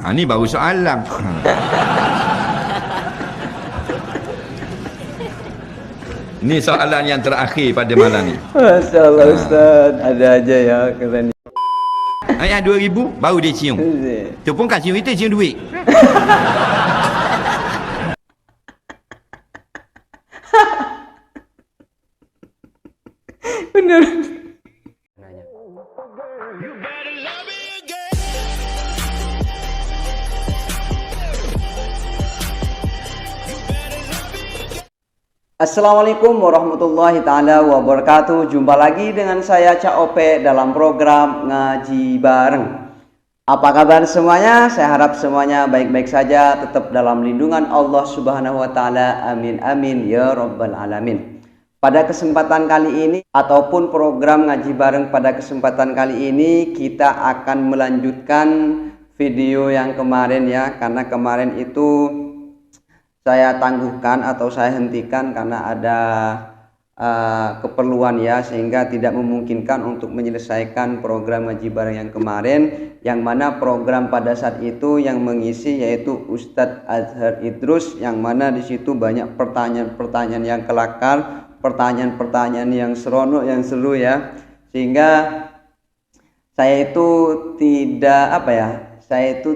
Ni baru soalan. Ni soalan yang terakhir pada malam ni. Masya Allah Ustaz, ada aja ya keren. Ayat 2000 baru dia cium. Tu pun kan cium kita cium duit. Bener. Assalamualaikum warahmatullahi ta'ala wabarakatuh. Jumpa lagi dengan saya Cak Ope dalam program Ngaji Bareng. Apa kabar semuanya? Saya harap semuanya baik-baik saja, tetap dalam lindungan Allah Subhanahu wa taala. Amin amin ya rabbal alamin. Pada kesempatan kali ini ataupun program Ngaji Bareng pada kesempatan kali ini kita akan melanjutkan video yang kemarin ya, karena kemarin itu saya tangguhkan atau saya hentikan karena ada keperluan ya, sehingga tidak memungkinkan untuk menyelesaikan program Ngaji Bareng yang kemarin, yang mana program pada saat itu yang mengisi yaitu Ustadz Azhar Idrus, yang mana di situ banyak pertanyaan-pertanyaan yang kelakar, pertanyaan-pertanyaan yang seronok, yang seru ya, sehingga saya itu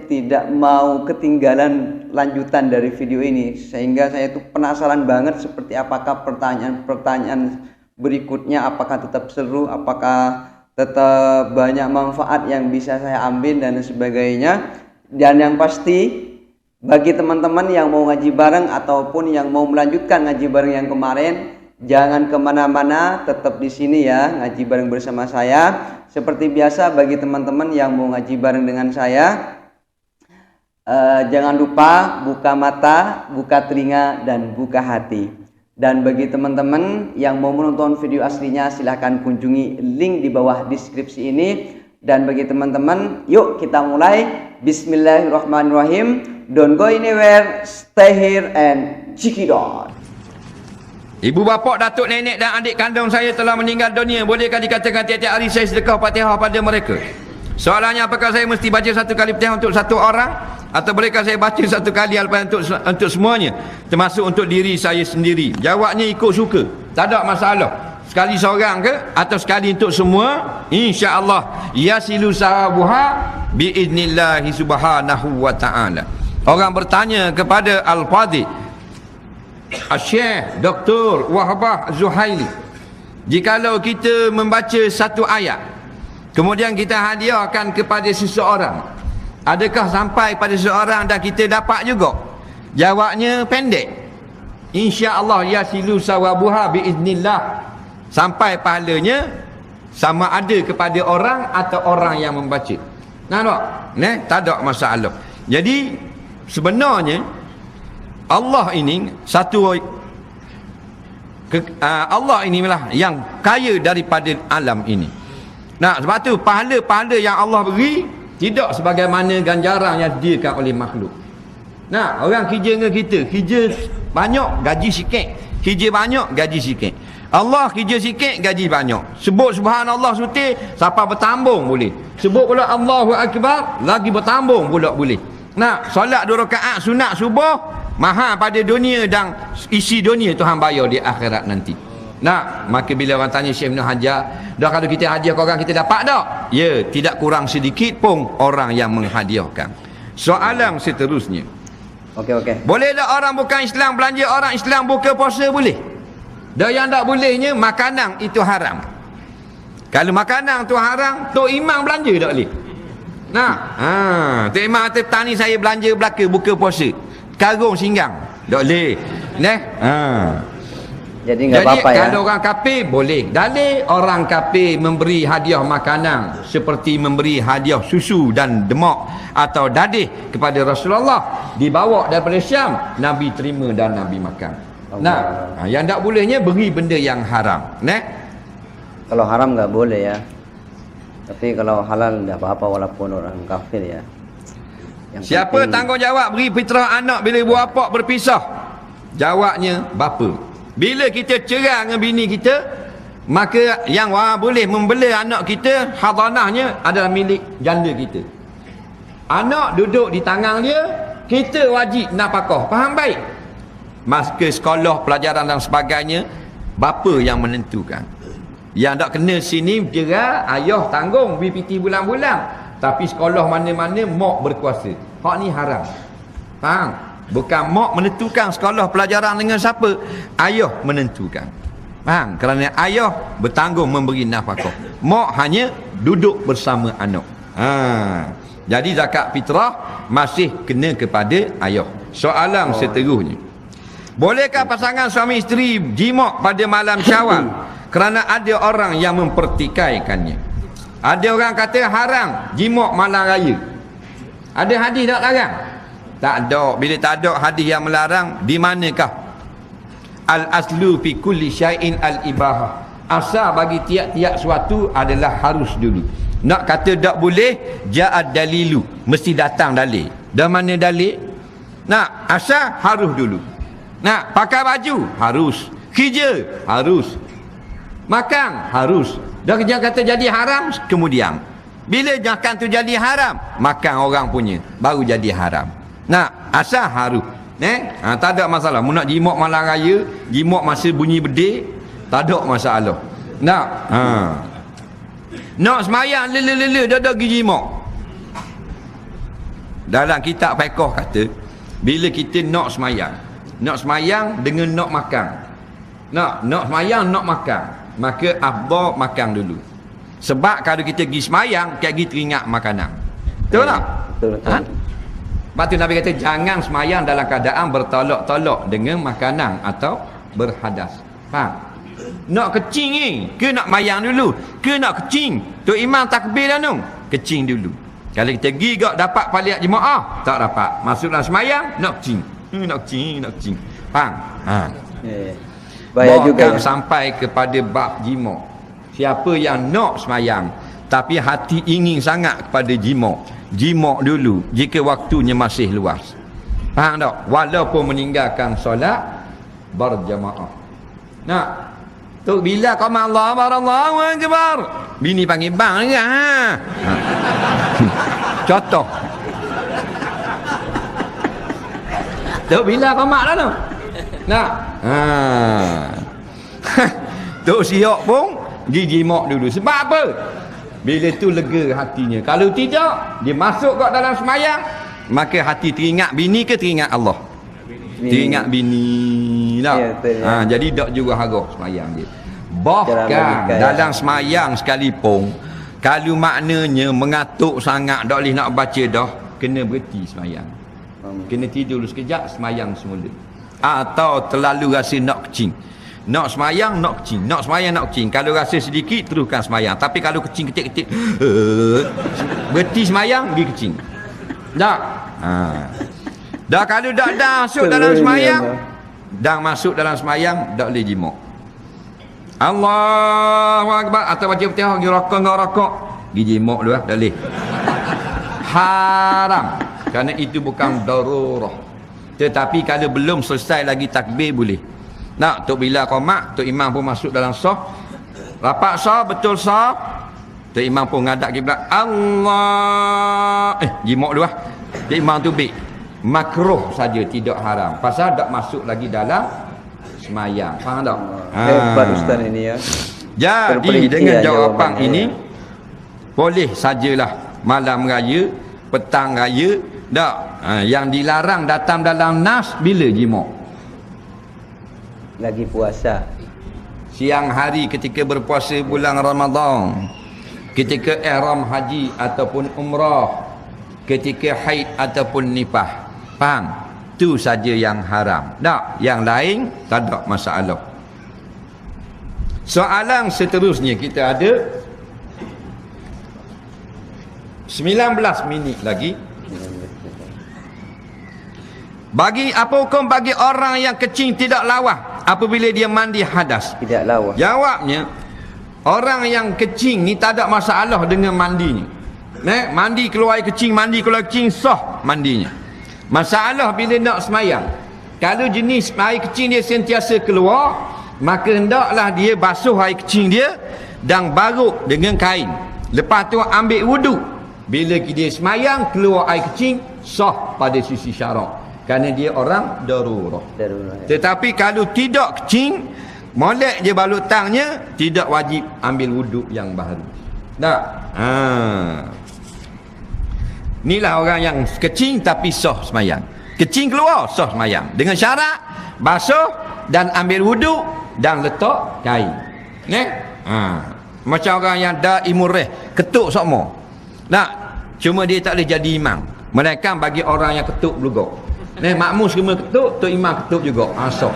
tidak mau ketinggalan lanjutan dari video ini, sehingga saya itu penasaran banget seperti apakah pertanyaan-pertanyaan berikutnya, apakah tetap seru, apakah tetap banyak manfaat yang bisa saya ambil dan sebagainya. Dan yang pasti bagi teman-teman yang mau ngaji bareng ataupun yang mau melanjutkan ngaji bareng yang kemarin, jangan kemana-mana, tetap di sini ya, ngaji bareng bersama saya. Seperti biasa bagi teman-teman yang mau ngaji bareng dengan saya, jangan lupa buka mata, buka telinga, dan buka hati. Dan bagi teman-teman yang mau menonton video aslinya, silahkan kunjungi link di bawah deskripsi ini. Dan bagi teman-teman, yuk kita mulai. Bismillahirrahmanirrahim. Don't go anywhere, stay here and check it out. Ibu bapa, datuk nenek dan adik kandung saya telah meninggal dunia. Bolehkah dikatakan tiap-tiap hari saya sedekah Fatihah pada mereka? Soalannya, apakah saya mesti baca satu kali Fatihah untuk satu orang, atau bolehkah saya baca satu kali Al-Fatihah untuk semuanya, termasuk untuk diri saya sendiri? Jawabnya ikut suka, tak ada masalah. Sekali seorang ke atau sekali untuk semua, insya-Allah yasilu sawabuha biiznillahi subhanahu wa ta'ala. Orang bertanya kepada Al-Fadhil Syekh Dr. Wahbah Zuhaili, jikalau kita membaca satu ayat kemudian kita hadiahkan kepada seseorang, adakah sampai pada seseorang dan kita dapat juga? Jawabnya pendek, insya-Allah yasilu sawabuha biiznillah, sampai pahalanya sama ada kepada orang atau orang yang membaca. Nampak? Tak ada masalah. Jadi sebenarnya Allah ini Allah inilah yang kaya daripada alam ini. Sebab tu pahala-pahala yang Allah beri tidak sebagaimana ganjaran yang disediakan oleh makhluk. Orang kerja dengan kita, kerja banyak gaji sikit, kerja banyak gaji sikit. Allah kerja sikit gaji banyak. Sebut subhanallah suti siapa bertambung boleh. Sebut pula Allahu akbar lagi bertambung pula boleh. Solat 2 rakaat sunat subuh mahal pada dunia dan isi dunia Tuhan bayar di akhirat nanti. Maka bila orang tanya Syekh Ibn Hajar, dah kalau kita hadiah ke orang kita dapat tak? Ya, tidak kurang sedikit pun orang yang menghadiahkan. Soalan seterusnya. Okey. Boleh tak orang bukan Islam belanja orang Islam buka puasa? Boleh. Dan yang tak bolehnya makanan itu haram. Kalau makanan tu haram, Tok Imam belanja tak boleh. Tok Imam kata petani saya belanja belaka buka puasa, karung singgang tak boleh. Jadi enggak apa-apa ya. Kalau orang kafir boleh. Dalil orang kafir memberi hadiah makanan seperti memberi hadiah susu dan demak atau dadih kepada Rasulullah, dibawa daripada Syam, Nabi terima dan Nabi makan. Yang tak bolehnya beri benda yang haram. Kalau haram enggak boleh ya. Tapi kalau halal enggak apa-apa walaupun orang kafir ya. Siapa tanggungjawab beri fitrah anak bila ibu bapa berpisah? Jawabnya bapa. Bila kita cerai dengan bini kita, maka yang boleh membela anak kita, hadanahnya adalah milik janda kita. Anak duduk di tangan dia, kita wajib nafkah. Faham baik? Masa sekolah, pelajaran dan sebagainya, bapa yang menentukan. Yang tak kena sini jera, ayah tanggung BPT bulan-bulan. Tapi sekolah mana-mana mak berkuasa. Hak ni haram. Faham? Bukan mak menentukan sekolah pelajaran dengan siapa, ayah menentukan. Faham? Kerana ayah bertanggung memberi nafkah. Mak hanya duduk bersama anak. Jadi zakat fitrah masih kena kepada ayah. Soalan seterusnya, bolehkah pasangan suami isteri jimak pada malam Syawal? Kerana ada orang yang mempertikaikannya. Ada orang kata haram jimak malam raya. Ada hadis tak larang? Tak ada. Bila tak ada hadis yang melarang, di manakah? Al-aslu fi kulli syai'in al-ibahah. Asal bagi tiap-tiap suatu adalah harus dulu. Nak kata tak boleh, ja'ad dalilu, mesti datang dalil. Dah mana dalil? Nak asal harus dulu. Nak pakai baju harus. Kerja harus. Makan harus. Dah kerja kata jadi haram, kemudian bila makan tu jadi haram, makan orang punya baru jadi haram. Nak asal harus. Tak ada masalah. Mu nak jimak malam raya, jimak masa bunyi bedil, tak ada masalah. Nak nak semayang lele dah pergi jimak. Dalam kitab fiqh kata, bila kita nak semayang dengan nak makan. Nak semayang, nak makan, maka afdal makan dulu. Sebab kalau kita pergi semayang, kita pergi teringat makanan. Betul tak? Betul. Lepas tu Nabi kata jangan semayang dalam keadaan bertolak-tolak dengan makanan atau berhadas. Faham? Nak kecing ni ke nak mayang dulu? Ke nak kecing? Tu imam takbir dah tu. Kecing dulu. Kalau kita pergi gak dapat paliat jemaah, tak dapat. Masuk dalam semayang, nak kecing. Nak kecing. Faham? Bahaya juga ya? Sampai kepada bab jimak. Siapa yang nak semayang tapi hati ingin sangat kepada jimak dulu jika waktunya masih luas. Faham tak? Walaupun meninggalkan solat berjamaah. Nak tu bila kau Allah Allahu akbar, bini panggil bang juga contoh. Tu bila kau mak dah tu. Nak tu siap pun pergi jimak dulu. Sebab apa? Bila tu lega hatinya. Kalau tidak, dia masuk kat dalam semayang, maka hati teringat bini ke teringat Allah? Teringat bini lah. Jadi tak juga harap semayang dia. Bahkan dalam semayang sekalipun, kalau maknanya mengatuk sangat, tak boleh nak baca dah, kena berhenti semayang. Kena tidur dulu sekejap, semayang semula. Atau terlalu rasa nak kecing. Nak semayang, nak kecing. Nak semayang, nak kecing. Kalau rasa sedikit, teruskan semayang. Tapi kalau kecing ketik-ketik, berhenti semayang, pergi kecing. Tak? Dah kalau dah masuk dalam semayang, dah masuk dalam semayang, tak boleh jimak. Allahu akbar. Atau baca Fatihah, pergi rokok, pergi jimak dulu lah, tak boleh. Haram. Kerana itu bukan darurah. Tetapi kalau belum selesai lagi takbir, boleh. Nak tok bila qomat, tok imam pun masuk dalam saf. Rapat saf, betul saf. Tok imam pun ngadak kiblat. Allah. Jimak dulu lah. Tok imam tu baik. Makruh saja, tidak haram. Pasal tak masuk lagi dalam semayang. Faham tak? Hebat ustaz ini ya. Jadi dengan jawapan ini, boleh sajalah malam raya, petang raya. Tak. Yang dilarang datang dalam nas bila jimak? Lagi puasa. Siang hari ketika berpuasa bulan Ramadan, ketika ihram haji ataupun umrah, ketika haid ataupun nifah. Faham? Itu saja yang haram. Tak? Yang lain tak ada masalah. Soalan seterusnya kita ada 19 minit lagi. Bagi apa hukum bagi orang yang kecing tidak lawah apabila dia mandi hadas? Tidak lawah. Jawabnya, orang yang kecing ni tak ada masalah dengan mandinya. Mandi keluar air kecing, mandi keluar kecing, sah mandinya. Masalah bila nak semayang. Kalau jenis air kecing dia sentiasa keluar, maka hendaklah dia basuh air kecing dia dan baruk dengan kain. Lepas tu ambil wuduk. Bila dia semayang keluar air kecing, sah pada sisi syarak, kerana dia orang darurat. Tetapi kalau tidak kecing, molek je balutangnya, tidak wajib ambil wuduk yang baru. Tak? Inilah orang yang kecing tapi sah semayang. Kecing keluar, sah semayang. Dengan syarat basuh dan ambil wuduk dan letak kain. Macam orang yang daimur ketuk sokmo. Nak, cuma dia tak boleh jadi imam. Melainkan bagi orang yang ketuk belugak. Makmum semua ketuk, tok imam ketuk juga. Asal.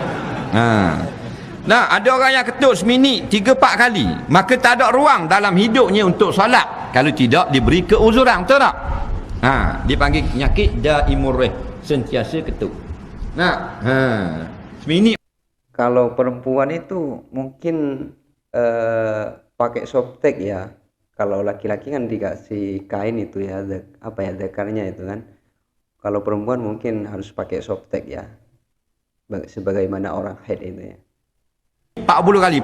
Nah, ada orang yang ketuk seminit 3-4 kali, maka tak ada ruang dalam hidupnya untuk solat. Kalau tidak diberi keuzuran, betul tak? Dipanggil penyakit daimur sentiasa ketuk. Seminit. Kalau perempuan itu mungkin pakai softtek ya. Kalau laki-laki kan dikasih kain itu ya, zakarnya itu kan. Kalau perempuan mungkin harus pakai softtek ya, sebagaimana orang haid itu ya. 40 kali.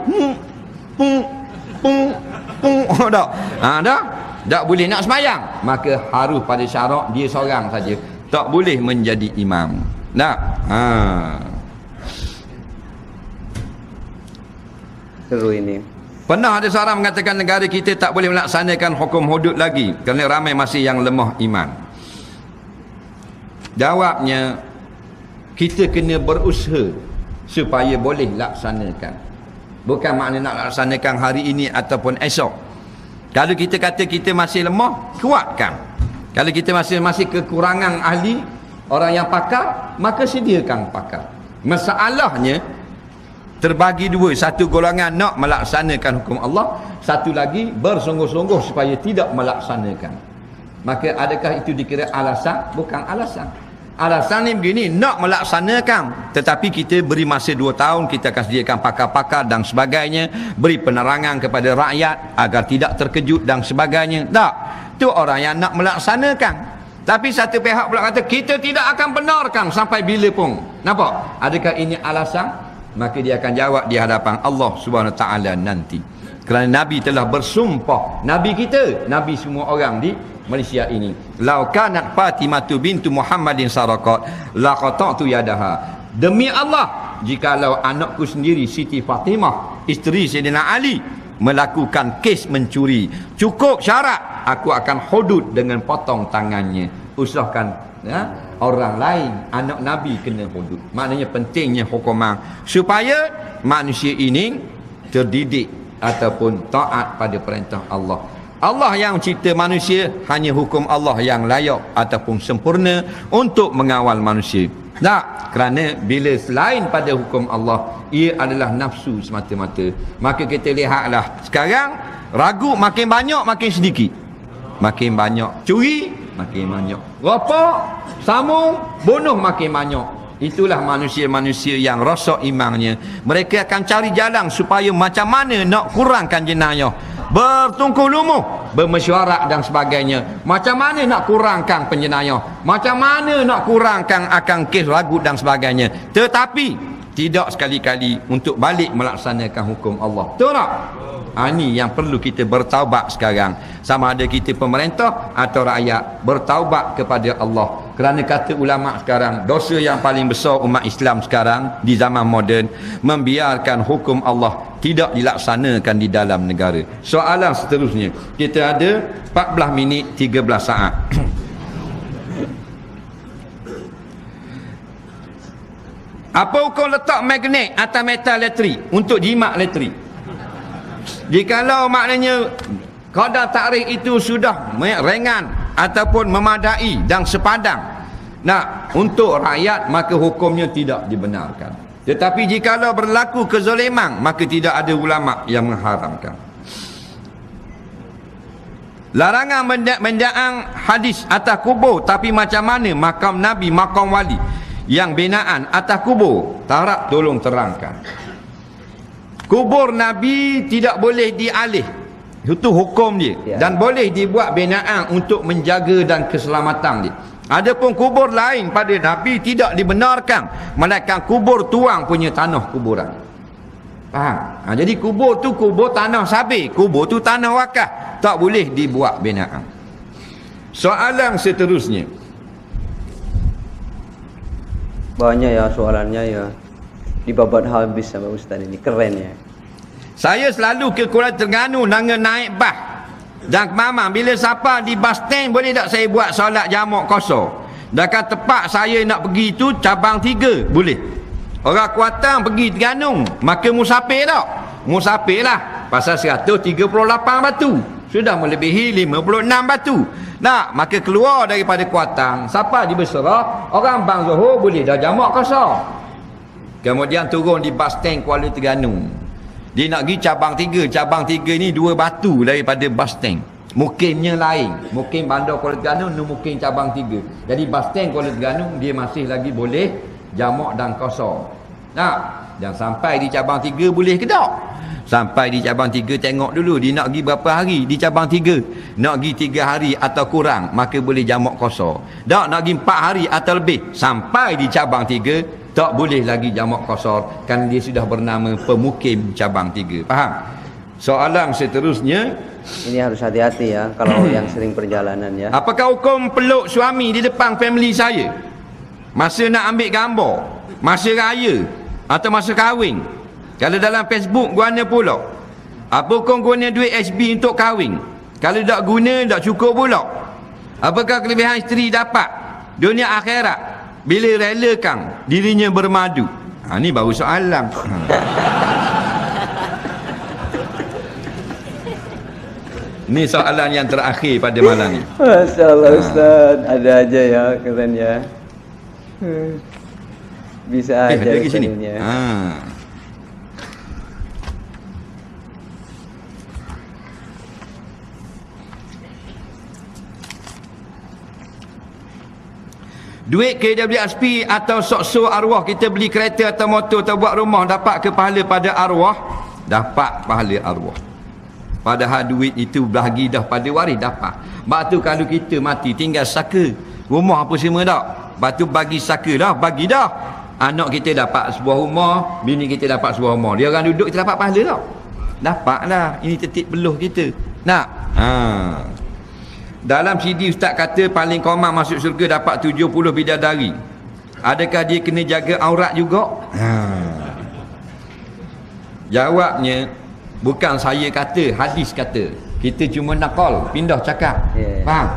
Tak boleh nak semayang, maka harus pada syarak dia seorang saja, tak boleh menjadi imam. Seru ini. Pernah ada seorang mengatakan negara kita tak boleh melaksanakan hukum hudud lagi kerana ramai masih yang lemah iman. Jawabnya, kita kena berusaha supaya boleh laksanakan. Bukan makna nak laksanakan hari ini ataupun esok. Kalau kita kata kita masih lemah, kuatkan. Kalau kita masih kekurangan ahli, orang yang pakar, maka sediakan pakar. Masalahnya terbagi dua, satu golongan nak melaksanakan hukum Allah, satu lagi bersungguh-sungguh supaya tidak melaksanakan. Maka adakah itu dikira alasan? Bukan alasan. Alasan ni begini, nak melaksanakan, tetapi kita beri masa 2 tahun, kita akan sediakan pakar-pakar dan sebagainya, beri penerangan kepada rakyat agar tidak terkejut dan sebagainya. Tak, itu orang yang nak melaksanakan. Tapi satu pihak pula kata kita tidak akan benarkan sampai bila pun. Nampak? Adakah ini alasan? Maka dia akan jawab di hadapan Allah Subhanahu Taala nanti. Kerana Nabi telah bersumpah, Nabi kita, Nabi semua orang di Malaysia ini, lau kanat Fatimatu bintu Muhammadin saraqat laqata'tu yadaha. Demi Allah, jikalau anakku sendiri Siti Fatimah, isteri Sayyidina Ali, melakukan kes mencuri, cukup syarat, aku akan hudud dengan potong tangannya. Usahakan orang lain, anak Nabi kena hudud. Maknanya pentingnya hukuman supaya manusia ini terdidik ataupun taat pada perintah Allah. Allah yang cipta manusia, hanya hukum Allah yang layak ataupun sempurna untuk mengawal manusia. Tak, kerana bila selain pada hukum Allah, ia adalah nafsu semata-mata. Maka kita lihatlah sekarang, ragu makin banyak makin sedikit. Makin banyak curi, makin banyak rapak, sambung, bunuh makin banyak. Itulah manusia-manusia yang rosak imannya. Mereka akan cari jalan supaya macam mana nak kurangkan jenayah, bertungku lumus, bermesyuarat dan sebagainya. Macam mana nak kurangkan penjenayah, macam mana nak kurangkan akan kes ragut dan sebagainya. Tetapi tidak sekali-kali untuk balik melaksanakan hukum Allah. Betul tak? Ini yang perlu kita bertaubat sekarang. Sama ada kita pemerintah atau rakyat, bertaubat kepada Allah. Kerana kata ulama sekarang, dosa yang paling besar umat Islam sekarang di zaman moden, membiarkan hukum Allah tidak dilaksanakan di dalam negara. Soalan seterusnya, kita ada 14 minit 13 saat. Apa hukum letak magnet atas metal elektrik untuk jimat elektrik? Jikalau maknanya kadar takrif itu sudah ringan ataupun memadai dan sepadan untuk rakyat, maka hukumnya tidak dibenarkan. Tetapi jikalau berlaku kezaliman, maka tidak ada ulama yang mengharamkan. Larangan mendaang hadis atas kubur, tapi macam mana makam Nabi, makam wali yang binaan atas kubur? Tarap tolong terangkan. Kubur Nabi tidak boleh dialih, itu hukum dia, dan boleh dibuat binaan untuk menjaga dan keselamatan dia. Adapun kubur lain pada Nabi tidak dibenarkan, melainkan kubur tuang punya tanah kuburan. Faham? Jadi kubur tu kubur tanah sabit, kubur tu tanah wakaf, tak boleh dibuat binaan. Soalan seterusnya. Banyak ya soalannya ya. Dibabat habis sama Ustaz ini. Keren ya. Saya selalu ke Kuala Terengganu dengan naik bas. Dan Mamang, bila siapa di bas stand, boleh tak saya buat solat jamak kosong? Dekat tempat saya nak pergi tu cabang 3, boleh. Orang Kuantan pergi Terengganu, maka musafir tak? Musafir lah. Pasal 138 batu. Sudah melebihi 56 batu. Nah, maka keluar daripada Kuantan. Siapa di Besarah, orang Bang Zohor boleh dah jamak kosong. Kemudian turun di bas stand Kuala Terengganu. Dia nak pergi cabang 3. Cabang 3 ni 2 batu daripada bas stand. Mukimnya lain. Mukim bandar Kuala Terengganu, mukim cabang 3. Jadi bas stand Kuala Terengganu dia masih lagi boleh jamak dan kosong. Nah, dan sampai di cabang 3 boleh ke tak? Sampai di cabang 3 tengok dulu dia nak pergi berapa hari di cabang 3. Nak pergi 3 hari atau kurang, maka boleh jamak kosong. Tak nak pergi 4 hari atau lebih, sampai di cabang 3 tak boleh lagi jamak kosor, kan dia sudah bernama pemukim cabang 3. Faham? Soalan seterusnya, ini harus hati-hati ya kalau yang sering perjalanan ya. apakah hukum peluk suami di depan family saya masa nak ambil gambar, masa raya atau masa kahwin? Kalau dalam Facebook guna pula, apa hukum guna duit SB untuk kahwin? Kalau tak guna, tak cukup pula. Apakah kelebihan isteri dapat dunia akhirat bila relakan dirinya bermadu? Ni baru soalan. Ni soalan yang terakhir pada malam ni. Masya Allah Ustaz, ada aja ya, keren ya. Bisa aja lagi sini. sebenarnya. Duit KWSP atau sok-sok arwah kita beli kereta atau motor atau buat rumah, dapat ke pahala pada arwah? Dapat pahala arwah. Padahal duit itu bahagi dah pada waris, dapat. Batu kalau kita mati tinggal saka, rumah apa semua tak? Batu bagi saka dah, bagi dah. Anak kita dapat sebuah rumah, bini kita dapat sebuah rumah. Dia orang duduk, kita dapat pahala tak? Dapatlah. Ini titik peluh kita. Nak? Dalam CD Ustaz kata paling komang masuk syurga dapat 70 bidadari. Adakah dia kena jaga aurat juga? Jawabnya, bukan saya kata, hadis kata. Kita cuma nakal, pindah cakap. Faham?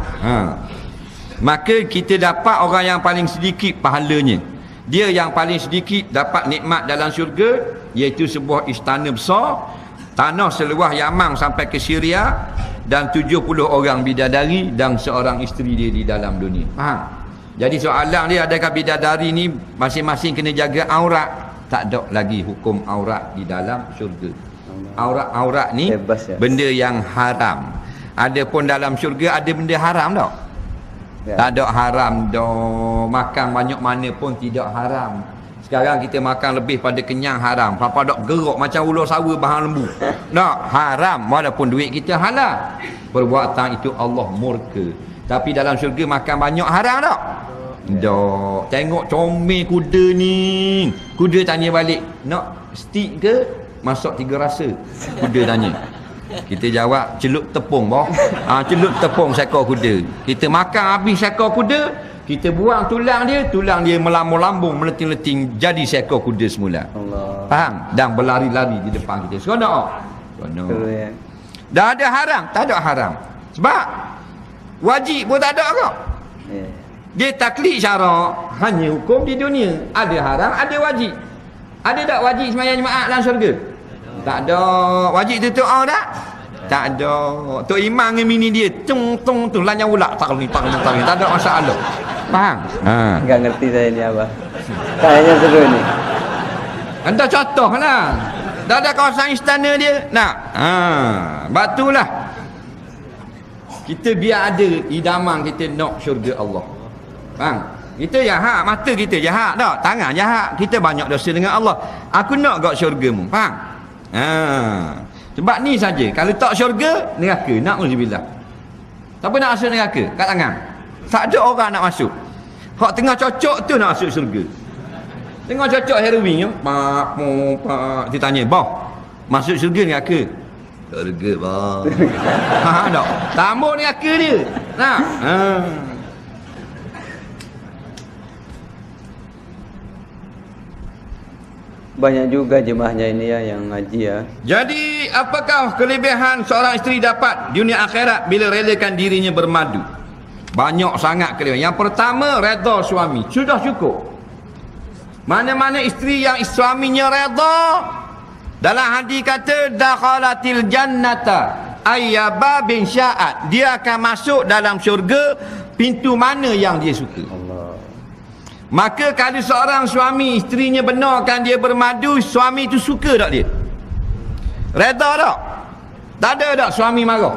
Maka kita dapat orang yang paling sedikit pahalanya. Dia yang paling sedikit dapat nikmat dalam syurga, iaitu sebuah istana besar, tanah seluas Yaman sampai ke Syria, dan 70 orang bidadari dan seorang isteri dia di dalam dunia. Faham? Jadi soalan dia, adakah bidadari ni masing-masing kena jaga aurat? Tak ada lagi hukum aurat di dalam syurga. Aurat ni bebas, ya? Benda yang haram. Adapun dalam syurga ada benda haram tak? Ya. Tak ada haram dah. Makan banyak mana pun tidak haram. Sekarang kita makan lebih pada kenyang, haram. Papa dok gerak macam ular sawa bahan lembu. Tak haram walaupun duit kita halal. Perbuatan itu Allah murka. Tapi dalam syurga makan banyak haram tak? Tak. Tengok comel kuda ni. Kuda tanya balik, nak stick ke masak 3 rasa? Kuda tanya. Kita jawab, celup tepung boh. Celup tepung seekor kuda. Kita makan habis seekor kuda, kita buang tulang dia melambung-lambung, meleting-leting jadi seekor kuda semula. Allah. Faham? Dan berlari-lari di depan kita. Seronok. Seronok. Dah ada haram? Tak ada haram. Sebab wajib pun tak ada kok. Dia taklid syarak, hanya hukum di dunia. Ada haram, ada wajib. Ada tak wajib sembahyang jemaah dalam syurga? Tak ada. Wajib tutup aurat tak? Tak ada. Tok Imam dengan bini dia tung lanyang ulak tak ada masalah. Faham? Enggak ngerti saya ni apa. Kayaknya seru ni. Anda contohlah. Dah ada kawasan istana dia. Nak. Batulah. Kita biar ada idaman kita nak syurga Allah. Faham? Kita jahat, mata kita jahat tak? Tangan jahat. Kita banyak dosa dengan Allah. Aku nak gak syurgamu. Faham? Sebab ni saja. Kalau tak syurga, neraka. Na'udzubillah. Siapa nak masuk neraka? Kat tangan. Tak ada orang nak masuk. Hak tengah cocok tu nak masuk syurga. Tengah cocok heroin, pak. Dia tanya, "Bah, masuk syurga neraka?" Syurga, bah. Tak. Tambah neraka dia. Nah, Banyak juga jemaahnya ini ya yang ngaji ya. jadi apakah kelebihan seorang isteri dapat di dunia akhirat bila relakan dirinya bermadu? Banyak sangat kelebihan. Yang pertama, redha suami. Sudah cukup. Mana-mana isteri yang suaminya redha, dalam hadis kata dakhalatil jannata ayyaba bin sya'at. Dia akan masuk dalam syurga pintu mana yang dia suka. Allah. Maka kalau seorang suami isterinya benarkan dia bermadu, suami itu suka tak dia? Redha tak? Tak ada tak suami marah?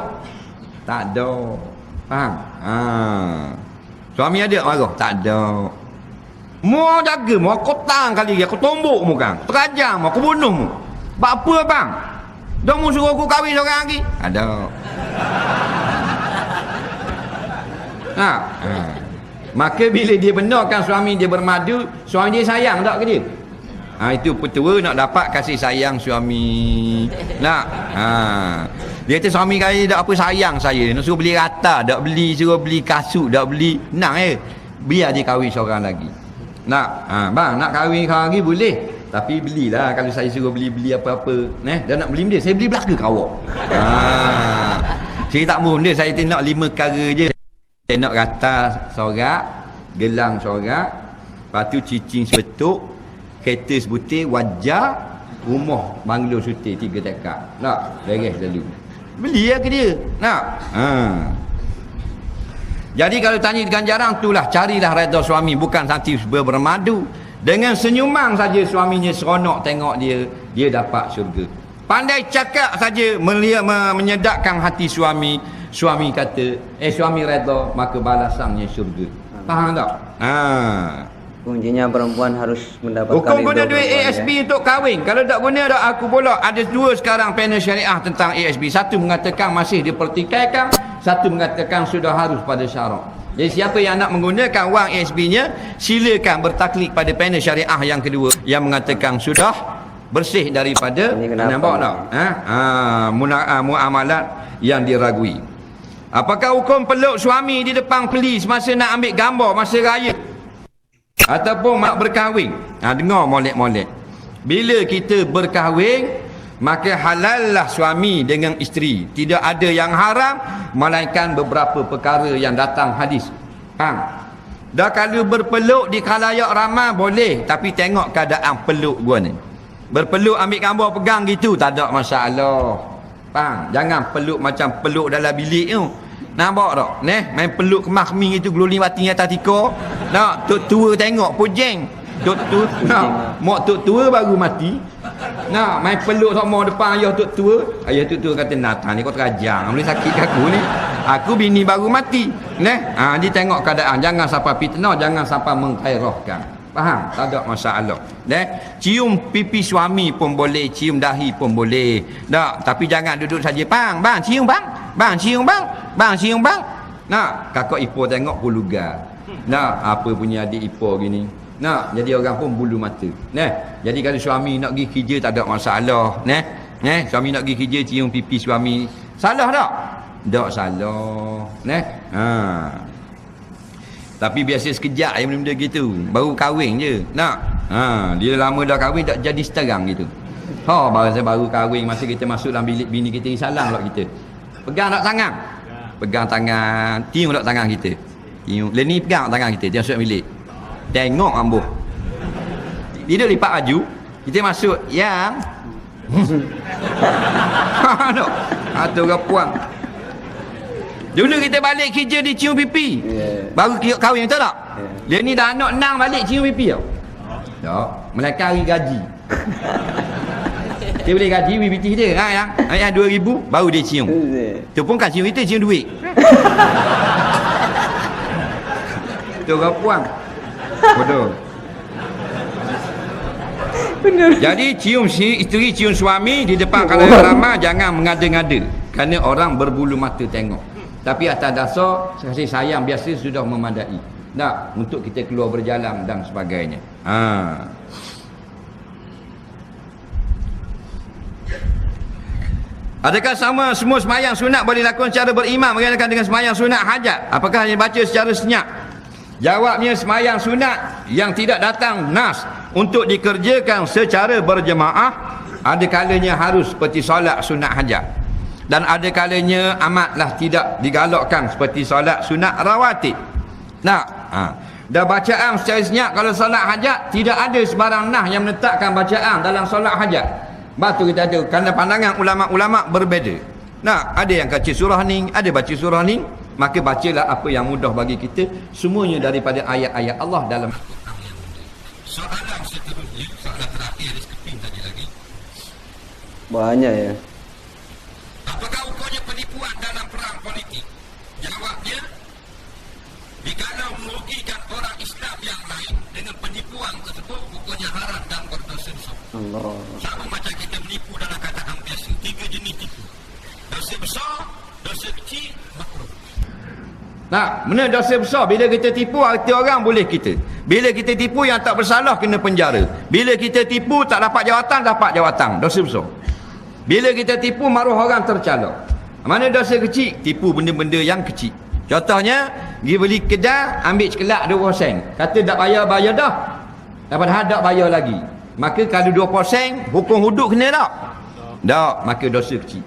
Tak ada. Faham? Suami ada marah? Tak ada. Mu jaga mu, aku tang kali aku tombok mu kan. Terajang mu, aku bunuh mu. Buat apa bang? Dah mu suruh aku kahwin seorang lagi? Ada. Maka bila dia benarkan suami dia bermadu, suami dia sayang tak ke dia? Itu petua nak dapat kasih sayang suami. Nak? Dia kata suami kaya tak apa sayang saya. Nak suruh beli rata, tak beli, suruh beli kasut, tak beli. Nang biar dia kahwin seorang lagi. Nak? Bang, nak kahwin seorang lagi boleh. Tapi belilah kalau saya suruh beli apa-apa. Dah nak beli benda, saya beli belaka kat awak. Saya tak mahu benda, saya nak 5 perkara je. Saya nak rata sorak, gelang sorak, lepas tu cicing sebetuk, kereta sebutir, wajah, rumah banglo sutir 3 tekak. Nak? Beres dulu. Beli lah ke dia. Nak? Jadi kalau tanya ganjaran itulah, carilah redha suami, bukan nanti bermadu. Dengan senyuman saja suaminya seronok tengok dia, dia dapat syurga. Pandai cakap saja menyedakkan hati suami. Suami kata, suami redha, maka balasannya syurga. Faham tak? Kuncinya perempuan harus mendapatkan Hukum guna duit perempuan, ASB untuk kahwin. Kalau tak guna tak aku pula. Ada 2 sekarang panel syariah tentang ASB. Satu mengatakan masih dipertikaikan, satu mengatakan sudah harus pada syarak. Jadi siapa yang nak menggunakan wang ASB-nya, silakan bertaklid pada panel syariah yang kedua yang mengatakan sudah bersih daripada nampak tak? Muamalat yang diragui. Apakah hukum peluk suami di depan polis masa nak ambil gambar masa raya ataupun mak berkahwin? Dengar molek-molek. Bila kita berkahwin, maka halallah suami dengan isteri. Tidak ada yang haram melainkan beberapa perkara yang datang hadis. Dah kalau berpeluk di khalayak ramai boleh, tapi tengok keadaan peluk gua ni. Berpeluk ambil gambar pegang gitu tak ada masalah. Jangan peluk macam peluk dalam bilik tu. Nampak tak? Main peluk kemas-keming itu geluling batin atas tika. Nak tok tua tengok pojeng. Tok tua, mak tok tua baru mati. Nak main peluk sama depan ayah tok tua. Ayah tok tua kata, "Nathan ni kau terajang, boleh sakit aku ni. Aku bini baru mati." Dia tengok keadaan, jangan sampai fitnah, jangan sampai mengkhairahkan. Faham? Tak ada masalah. Cium pipi suami pun boleh, cium dahi pun boleh. Tak, tapi jangan duduk saja, "Bang, cium bang. Bang, cium bang. Bang, cium bang." Nak, kakak ipar tengok pulugar. Nak, apa punya adik ipar gini. Nak, jadi orang pun bulu mata. Jadi kalau suami nak pergi kerja tak ada masalah. Suami nak pergi kerja cium pipi suami. Salah tak? Tak salah. Tapi biasa sekejap benda-benda gitu. Baru kahwin je. Nak? Dia lama dah kahwin tak jadi seterang gitu. Baru kahwin masa kita masuk dalam bilik bini kita salam pula kita. Pegang tak tangan? Pegang tangan. Tiung tak tangan kita? Tiung. Leni pegang tangan kita. Dia masuk bilik. Tengok ambuh. Dia lipat baju. Kita masuk. Yang. Atau orang puang. Dulu kita balik kerja dia cium pipi. Baru kahwin betul tak? Dia ni dah anak 6 balik cium pipi tau. Tak. Melaka hari gaji. Dia boleh gaji PBT dia. Yang 2,000 baru dia cium. Tu pun kan cium kita, cium duit. Tu orang puang. Bodoh. Benar. Jadi cium isteri, cium suami di depan khalayak ramai, jangan mengada-ngada. Kerana orang berbulu mata tengok. Tapi atas dasar kasih sayang biasa sudah memadai. Tak, untuk kita keluar berjalan dan sebagainya. Adakah sama semua semayang sunat boleh dilakukan secara berimam berkaitan dengan semayang sunat hajat? Apakah hanya baca secara senyap? Jawabnya, semayang sunat yang tidak datang nas untuk dikerjakan secara berjemaah, ada kalanya harus seperti solat sunat hajat, dan ada kalanya amatlah tidak digalakkan seperti solat sunat rawatib. Nah, dan bacaan secara senyap kalau solat hajat, tidak ada sebarang nah yang menetapkan bacaan dalam solat hajat. Batu kita ada, kerana pandangan ulama-ulama berbeza. Nah, ada yang baca surah ni, ada baca surah ni, maka bacalah apa yang mudah bagi kita, semuanya daripada ayat-ayat Allah dalam. Soalan seterusnya, soalan terakhir di skeping tadi lagi. Banyak ya. Apakah hukumnya penipuan dalam perang politik? Jawabnya, jikalau merugikan orang Islam yang lain dengan penipuan tersebut, hukumnya haram dan berdosa besar. Allah. Sama macam kita menipu dalam kataan biasa. 3 jenis tipu. Dosa besar, dosa kecil, makruh. Nah, mana dosa besar? Bila kita tipu hati orang, boleh kita. Bila kita tipu yang tak bersalah, kena penjara. Bila kita tipu tak dapat jawatan, dosa besar. Bila kita tipu maruh orang tercalok. Mana dosa kecil? Tipu benda-benda yang kecil. Contohnya, pergi beli kedai, ambil cekelak 2%. Kata tak bayar dah. Padahal tak bayar lagi. Maka kalau 2%, hukum hudud kena tak? Tak, maka dosa kecil.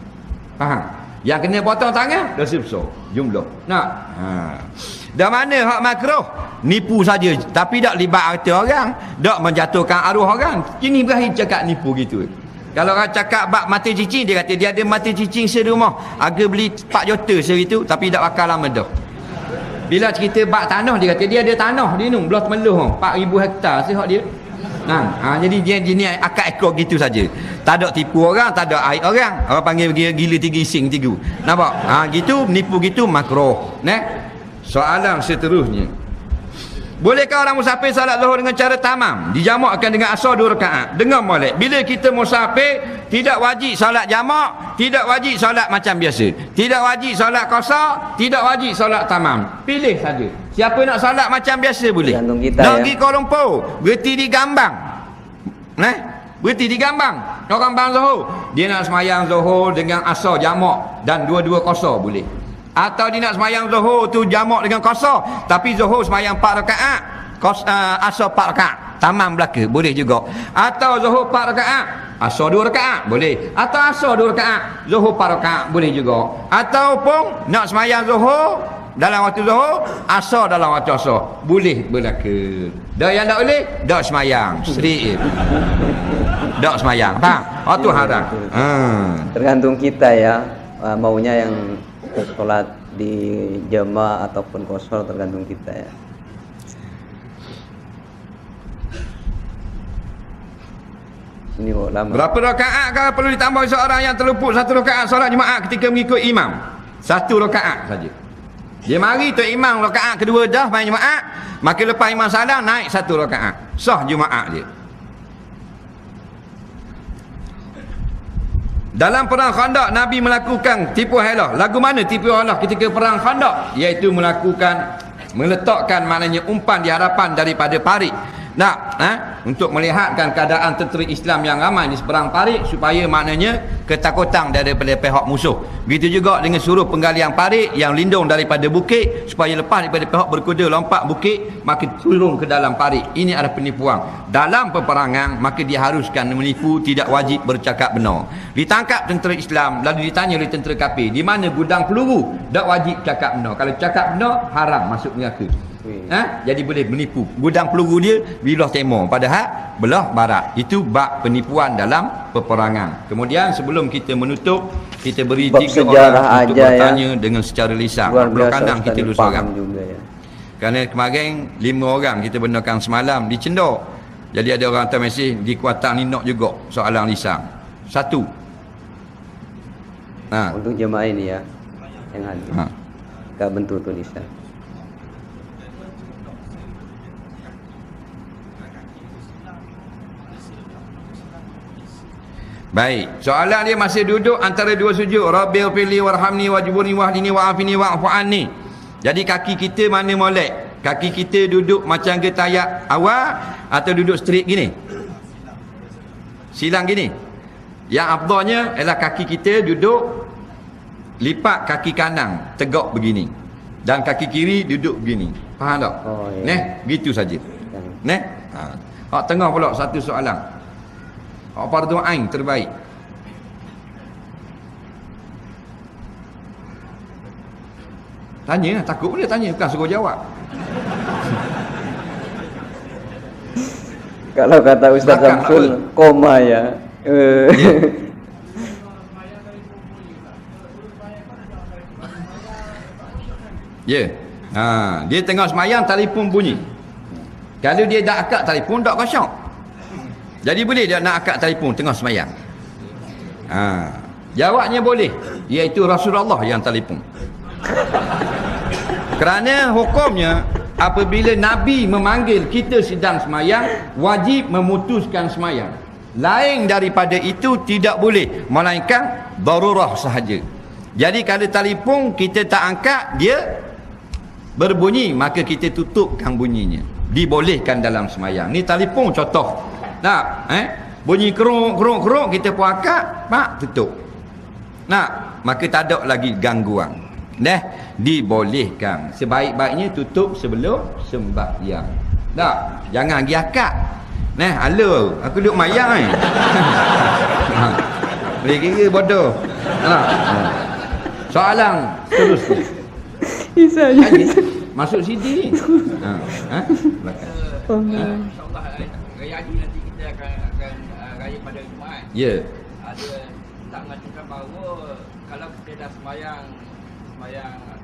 Faham? Yang kena potong tangan, dosa besar. Jumlah. Nak? Dan mana hak makruh? Nipu saja, tapi tak libat harta orang, tak menjatuhkan arwah orang. Ini Ibrahim cakap nipu gitu. Kalau orang cakap bab mata cicing, dia kata dia ada mata cicing serumah. Harga beli 4 juta seritu, tapi tak bakal lama dah. Bila cerita bab tanah, dia kata dia ada tanah di nun, belah Temeloh 4,000 hektar sihak dia. Jadi dia jenis akad ekor gitu saja. Tak ada tipu orang, tak ada aib orang. Orang panggil gila 3 ising 3. Nampak? Gitu, nipu gitu makruh. Soalan seterusnya. Bolehkah orang musafir salat zuhur dengan cara tamam? Dijamakkan dengan asar 2 rakaat. Dengar molek. Bila kita musafir, tidak wajib salat jamak, tidak wajib salat macam biasa. Tidak wajib salat qasar, tidak wajib salat tamam. Pilih saja. Siapa nak salat macam biasa boleh. Tergantung kita, nak ya. pergi Kuala Lumpur, berhenti di Gambang. Berhenti di Gambang. Orang bang zuhur, dia nak semayang zuhur dengan asar jamak dan 2-2 qasar boleh. Atau dia nak semayang zuhur tu jamak dengan qasar, tapi zuhur semayang 4 rakaat, asar 4 rakaat, tamam belaka, boleh juga. Atau zuhur 4 rakaat, asar 2 rakaat, boleh. Atau asar 2 rakaat, zuhur 4 rakaat, boleh juga. Ataupun nak semayang zuhur dalam waktu zuhur, asar dalam waktu asar, boleh belaka. Dah yang tak boleh, dak semayang, straight. Dak semayang, faham? Tu haram. Tergantung kita ya, maunya yang sholat di jamaah ataupun qasar, tergantung kita ya. Ini lama. Berapa rakaat kalau perlu ditambah seorang yang terluput 1 rakaat solat jemaah ketika mengikut imam? 1 rakaat saja. Dia mari tu imam rakaat kedua dah main jemaah, maka lepas imam salam naik 1 rakaat. Sah jemaah dia. Dalam perang Khandaq, Nabi melakukan tipu helah. Lagu mana tipu helah ketika perang Khandaq? Iaitu meletakkan maknanya umpan di hadapan daripada parit. Untuk melihatkan keadaan tentera Islam yang ramai di seberang parit, supaya maknanya ketakutan daripada pihak musuh. Begitu juga dengan suruh penggalian parit yang lindung daripada bukit, supaya lepas daripada pihak berkuda lompat bukit, maka turun ke dalam parit. Ini adalah penipuan. Dalam peperangan, maka diharuskan menipu, tidak wajib bercakap benar. Ditangkap tentera Islam, lalu ditanya oleh tentera kafir, di mana gudang peluru? Tak wajib cakap benar. Kalau cakap benar, haram masuk neraka. Jadi boleh menipu. Gudang peluru dia belah timur, padahal belah barat. Itu bab penipuan dalam peperangan. Kemudian sebelum kita menutup, kita beri Bab 3 sejarah orang untuk aja bertanya dengan secara lisan. Belah kanan kita dulu seorang. Ya. Kerana kemarin 5 orang kita benarkan semalam di Cendor. Jadi ada orang hantar mesej di Kuantan Ninok juga soalan lisan. 1. Untuk jemaah ini ya, yang hadir. Gak bentuk tulisan. Baik, soalan dia masih duduk antara 2 sujud. Rabbighfirli warhamni wajburni wahdini wa'afini wa'fu anni. Jadi kaki kita mana molek? Kaki kita duduk macam getayat awal atau duduk straight gini? Silang gini. Yang afdalnya ialah kaki kita duduk lipat kaki kanan tegak begini dan kaki kiri duduk begini. Faham tak? Oh, ya. Gitu saja. Hak tengah pula satu soalan. Hak fardu ain terbaik. Tanya, takut boleh tanya, bukan suruh jawab. Kalau kata Ustaz Belakang Samsul, koma ya. Ya. Dia tengah semayang, telefon bunyi. Kalau dia dah akad telefon, tak kosong. Jadi boleh dia nak akad telefon tengah semayang? Jawabnya boleh. Iaitu Rasulullah yang telefon. Kerana hukumnya apabila Nabi memanggil kita sedang semayang, wajib memutuskan semayang. Lain daripada itu tidak boleh, melainkan darurah sahaja. Jadi kalau telefon kita tak angkat, dia berbunyi, maka kita tutupkan bunyinya. Dibolehkan dalam semayang. Ni telefon contoh. Nak, bunyi keruk, kita pun angkat, mak tutup. Nak, maka tak ada lagi gangguan. Dibolehkan. Sebaik-baiknya tutup sebelum sembahyang. Tak, jangan pergi akad. Halo, aku duduk mayang ni. Boleh kira bodoh. Soalan seterusnya. Masuk CD ni. InsyaAllah Raya Haji nanti kita akan raya pada Jumaat. Ya. Ada tak mengatakan bahawa kalau kita dah semayang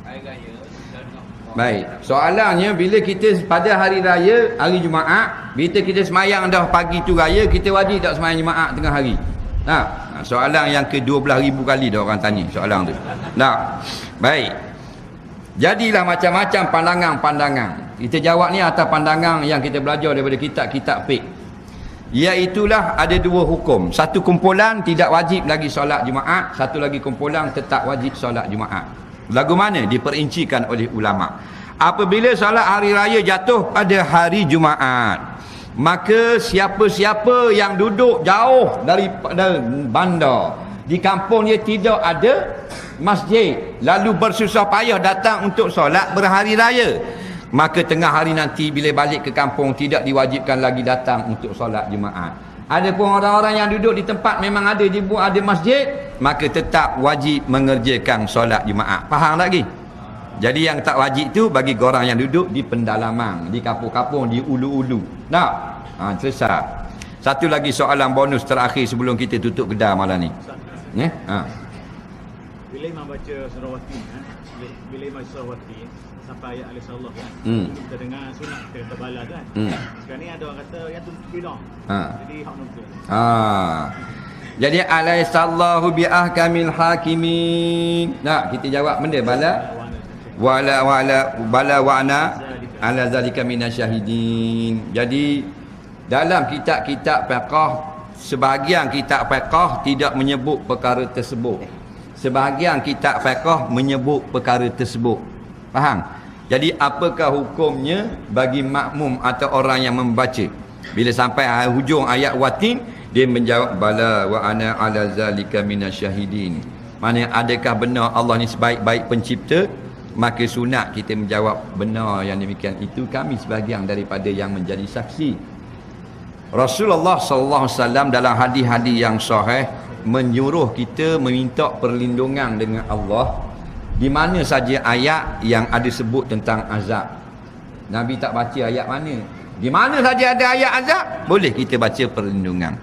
hari raya dan Baik, soalannya bila kita pada hari raya, hari Jumaat, bila kita semayang dah pagi tu raya, kita wajib tak semayang Jumaat tengah hari? Soalan yang ke 12,000 kali dah orang tanya soalan tu. Baik. Jadilah macam-macam pandangan-pandangan. Kita jawab ni atas pandangan yang kita belajar daripada kitab-kitab fiqh. Iaitulah ada dua hukum. Satu kumpulan tidak wajib lagi solat Jumaat, satu lagi kumpulan tetap wajib solat Jumaat. Lagu mana diperincikan oleh ulama. Apabila solat hari raya jatuh pada hari Jumaat, maka siapa-siapa yang duduk jauh daripada bandar, di kampung dia tidak ada masjid, lalu bersusah payah datang untuk solat berhari raya, maka tengah hari nanti bila balik ke kampung tidak diwajibkan lagi datang untuk solat Jumaat. Adapun orang-orang yang duduk di tempat memang ada dibuat ada masjid, maka tetap wajib mengerjakan solat Jumaat. Faham lagi? Jadi yang tak wajib tu bagi orang yang duduk di pendalaman, di kampung-kampung, di ulu-ulu. Selesai. Satu lagi soalan bonus terakhir sebelum kita tutup kedai malam ni. Bila imam baca surah Wati, bila imam baca surah Wati sampai ayat Alaihissalam kan, kita dengar sunat, kita kata balas kan. Sekarang ni ada orang kata yang tu bidah. Jadi hak nonton. Jadi alaihissallahu bi ahkamil hakimin. Kita jawab benda bala wa ana ala zalika minasyahidin. Jadi dalam kitab-kitab fiqh, sebahagian kitab fiqh tidak menyebut perkara tersebut. Sebahagian kitab fiqh menyebut perkara tersebut. Faham? Jadi apakah hukumnya bagi makmum atau orang yang membaca? Bila sampai hujung ayat watin, dia menjawab bala wa ana ala zalika minasyahidin. Maksudnya adakah benar Allah ni sebaik-baik pencipta? Maka sunat kita menjawab benar yang demikian itu, kami sebahagian daripada yang menjadi saksi. Rasulullah sallallahu alaihi wasallam dalam hadis-hadis yang sahih menyuruh kita meminta perlindungan dengan Allah di mana saja ayat yang ada sebut tentang azab. Nabi tak baca ayat mana. Di mana saja ada ayat azab, boleh kita baca perlindungan.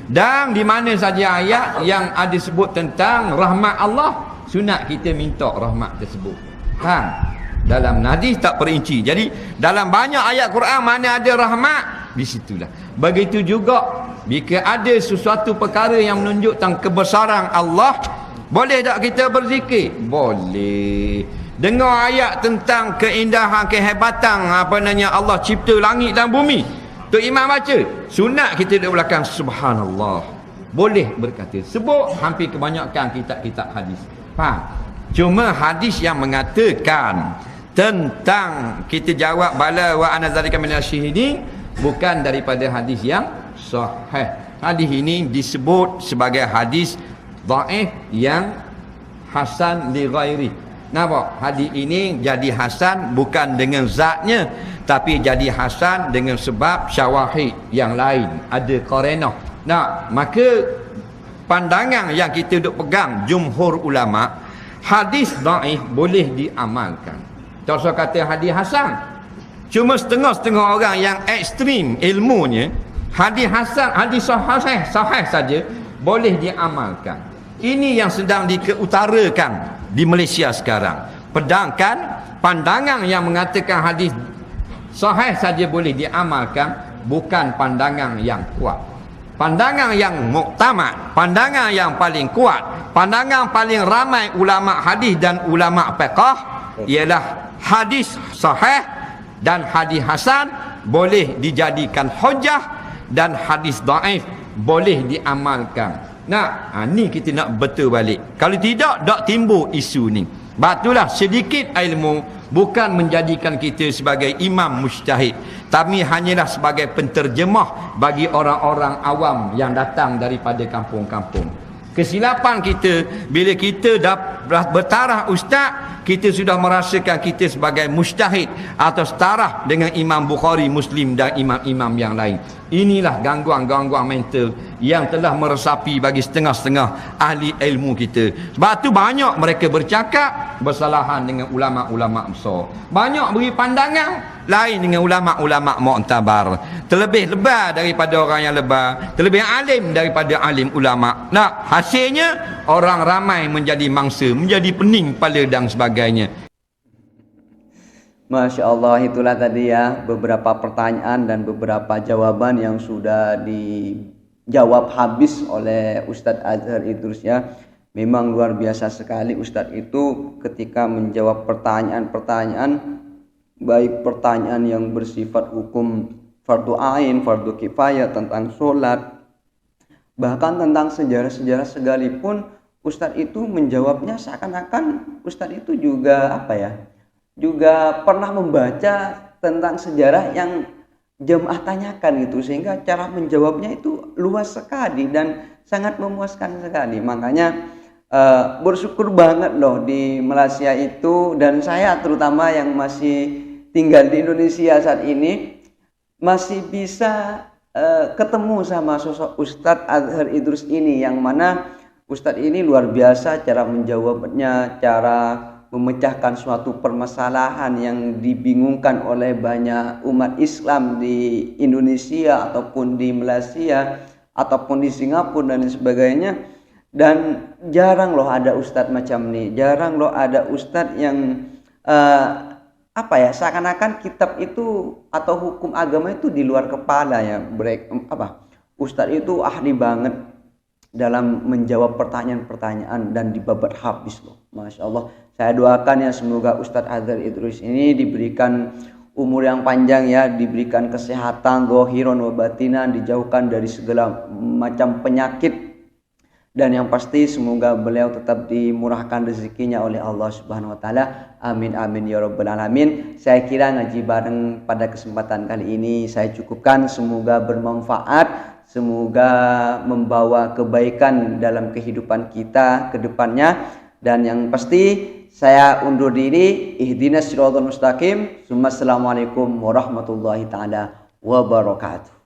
Dan di mana saja ayat yang ada sebut tentang rahmat Allah, sunat kita minta rahmat tersebut. Dalam hadis tak perinci. Jadi dalam banyak ayat Quran mana ada rahmat, di situlah. Begitu juga jika ada sesuatu perkara yang menunjukkan kebesaran Allah, boleh tak kita berzikir? Boleh. Dengar ayat tentang keindahan, kehebatan Allah cipta langit dan bumi, Tok Imam baca, sunat kita di belakang subhanallah. Boleh berkata. Sebut hampir kebanyakan kitab-kitab hadis. Faham? Cuma hadis yang mengatakan tentang kita jawab bala wa ana zalika minasyahidin bukan daripada hadis yang sahih. hadis ini disebut sebagai hadis dhaif yang hasan li ghairi. Nampak? Hadis ini jadi hasan bukan dengan zatnya, tapi jadi hasan dengan sebab syawahid yang lain, ada qarinah. Nah, maka pandangan yang kita duk pegang jumhur ulama, hadis dhaif boleh diamalkan. Tak usah kata hadis hasan. Cuma setengah-setengah orang yang ekstrim ilmunya, hadis hasan, hadis sahih saja boleh diamalkan. Ini yang sedang dikeutarakan di Malaysia sekarang. Sedangkan pandangan yang mengatakan hadis sahih saja boleh diamalkan bukan pandangan yang kuat. Pandangan yang muktamad, pandangan yang paling kuat, pandangan paling ramai ulama hadis dan ulama fiqh ialah hadis sahih dan hadis hasan boleh dijadikan hujah dan hadis dhaif boleh diamalkan. Nah, ni kita nak betul balik. Kalau tidak, tak timbul isu ni. Batulah sedikit ilmu bukan menjadikan kita sebagai imam mujtahid, tapi hanyalah sebagai penterjemah bagi orang-orang awam yang datang daripada kampung-kampung. Kesilapan kita bila kita dah bertaraf ustaz, kita sudah merasakan kita sebagai mujtahid atau setara dengan Imam Bukhari, Muslim dan imam-imam yang lain. Inilah gangguan-gangguan mental yang telah meresapi bagi setengah-setengah ahli ilmu kita. Sebab tu banyak mereka bercakap bersalahan dengan ulama-ulama besar. Banyak beri pandangan lain dengan ulama-ulama mu'tabar. Terlebih lebar daripada orang yang lebar, terlebih alim daripada alim ulama. Nah, hasilnya orang ramai menjadi mangsa, menjadi pening kepala dan sebagainya. Masya Allah, itulah tadi ya beberapa pertanyaan dan beberapa jawaban yang sudah dijawab habis oleh Ustadz Azhar Idrus ya. Memang luar biasa sekali Ustadz itu ketika menjawab pertanyaan-pertanyaan, baik pertanyaan yang bersifat hukum fardu ain, fardu kifayah, tentang sholat, bahkan tentang sejarah-sejarah sekalipun Ustadz itu menjawabnya seakan-akan Ustadz itu juga juga pernah membaca tentang sejarah yang jemaah tanyakan gitu, sehingga cara menjawabnya itu luas sekali dan sangat memuaskan sekali. Makanya bersyukur banget loh di Malaysia itu, dan saya terutama yang masih tinggal di Indonesia saat ini masih bisa ketemu sama sosok Ustadz Azhar Idrus ini, yang mana Ustadz ini luar biasa cara menjawabnya, cara memecahkan suatu permasalahan yang dibingungkan oleh banyak umat Islam di Indonesia ataupun di Malaysia ataupun di Singapura dan sebagainya. Dan jarang loh ada ustadz macam ini, jarang loh ada ustadz yang seakan-akan kitab itu atau hukum agama itu di luar kepala ya. Ustadz itu ahli banget dalam menjawab pertanyaan-pertanyaan dan dibabat habis loh. Masya Allah. Saya doakan ya semoga Ustadz Azhar Idrus ini diberikan umur yang panjang ya, diberikan kesehatan zahiran wa batinan, dijauhkan dari segala macam penyakit, dan yang pasti semoga beliau tetap dimurahkan rezekinya oleh Allah Subhanahu wa taala. Amin amin ya rabbal alamin. Saya kira ngaji bareng pada kesempatan kali ini saya cukupkan, semoga bermanfaat, semoga membawa kebaikan dalam kehidupan kita ke depannya. Dan yang pasti saya undur diri. Ihdinas siratal mustaqim. Assalamualaikum warahmatullahi taala wabarakatuh.